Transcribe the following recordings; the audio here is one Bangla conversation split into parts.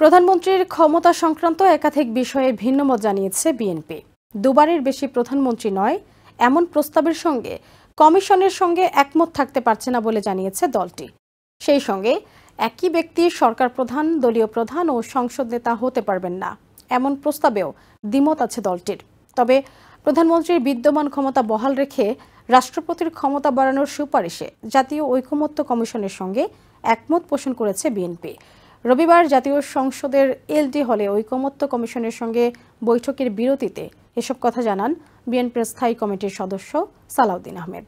প্রধানমন্ত্রীর ক্ষমতা সংক্রান্ত একাধিক বিষয়ে ভিন্নমত জানিয়েছে বিএনপি। দুবারের বেশি প্রধানমন্ত্রী নয় এমন প্রস্তাবের সঙ্গে কমিশনের সঙ্গে একমত থাকতে পারছে না বলে জানিয়েছে দলটি। সেই সঙ্গে একই ব্যক্তি সরকার প্রধান, দলীয় প্রধান ও সংসদ নেতা হতে পারবেন না এমন প্রস্তাবেও দ্বিমত আছে দলটির। তবে প্রধানমন্ত্রীর বিদ্যমান ক্ষমতা বহাল রেখে রাষ্ট্রপতির ক্ষমতা বাড়ানোর সুপারিশে জাতীয় ঐকমত্য কমিশনের সঙ্গে একমত পোষণ করেছে বিএনপি। রবিবার জাতীয় সংসদের এলডি হলে ঐকমত্য কমিশনের সঙ্গে বৈঠকের বিরতিতে এসব কথা জানান বিএনপির স্থায়ী কমিটির সদস্য সালাউদ্দিন আহমেদ।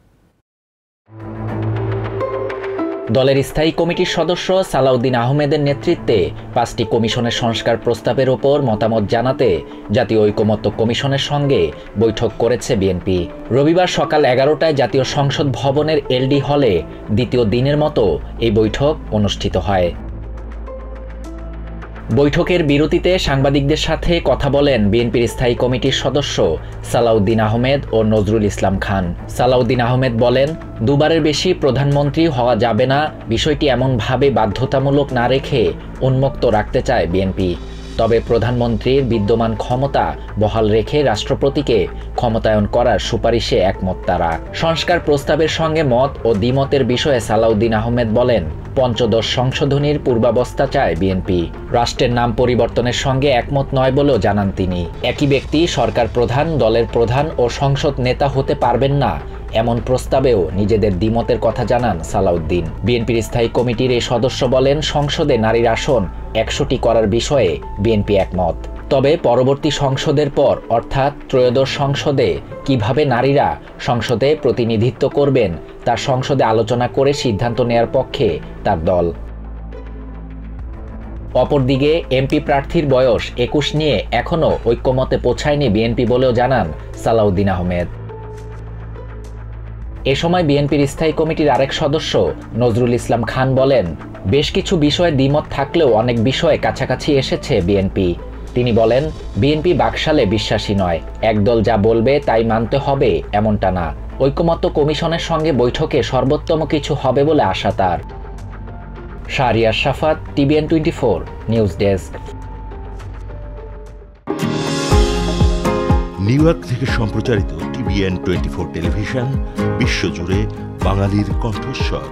দলের স্থায়ী কমিটির সদস্য সালাউদ্দিন আহমেদের নেতৃত্বে 5টি কমিশনের সংস্কার প্রস্তাবের ওপর মতামত জানাতে জাতীয় ঐকমত্য কমিশনের সঙ্গে বৈঠক করেছে বিএনপি। রবিবার সকাল 11টায় জাতীয় সংসদ ভবনের এলডি হলে দ্বিতীয় দিনের মতো এই বৈঠক অনুষ্ঠিত হয়। বৈঠকের বিরতিতে সাংবাদিকদের সাথে কথা বলেন বিএনপির স্থায়ী কমিটির সদস্য সালাউদ্দিন আহমেদ ও নজরুল ইসলাম খান। সালাউদ্দিন আহমেদ বলেন, দুবারের বেশি প্রধানমন্ত্রী হওয়া যাবে না, বিষয়টি এমনভাবে বাধ্যতামূলক না রেখে উন্মুক্ত রাখতে চায় বিএনপি। তবে প্রধানমন্ত্রীর বিদ্যমান ক্ষমতা বহাল রেখে রাষ্ট্রপতিকে ক্ষমতায়ন করার সুপারিশে একমত তারা। সংস্কার প্রস্তাবের সঙ্গে মত ও দ্বিমতের বিষয়ে সালাউদ্দিন আহমেদ বলেন, পঞ্চদশ সংশোধনীর পূর্বাবস্থা চায় বিএনপি। রাষ্ট্রের নাম পরিবর্তনের সঙ্গে একমত নয় বলেও জানান তিনি। একই ব্যক্তি সরকার প্রধান, দলের প্রধান ও সংসদ নেতা হতে পারবেন না এমন প্রস্তাবেও নিজেদের দ্বিমতের কথা জানান সালাউদ্দিন। বিএনপির স্থায়ী কমিটির এই সদস্য বলেন, সংসদে নারীর আসন 100টি করার বিষয়ে বিএনপি একমত। তবে পরবর্তী সংসদের পর অর্থাৎ ত্রয়োদশ সংসদে কিভাবে নারীরা সংসদে প্রতিনিধিত্ব করবেন তা সংসদে আলোচনা করে সিদ্ধান্ত নেয়ার পক্ষে তার দল। অপরদিকে এমপি প্রার্থীর বয়স 21 নিয়ে এখনও ঐক্যমতে পৌঁছায়নি বিএনপি বলেও জানান সালাউদ্দিন আহমেদ। এ সময় বিএনপির স্থায়ী কমিটির আরেক সদস্য নজরুল ইসলাম খান বলেন, বেশ কিছু বিষয়ে দ্বিমত থাকলেও অনেক বিষয়ে কাছাকাছি এসেছে বিএনপি। তিনি বলেন, বিএনপি বাকশালে বিশ্বাসী নয়, একদল যা বলবে তাই মানতে হবে এমনটা না। ঐকমত্য কমিশনের সঙ্গে বৈঠকে সর্বোত্তম কিছু হবে বলে আশা তার। শাহরিয়ার শাফাত, TVN 24 news desk. New York থেকে সম্প্রচারিত TVN 24 টেলিভিশন বিশ্বজুড়ে বাঙালির কণ্ঠস্বর।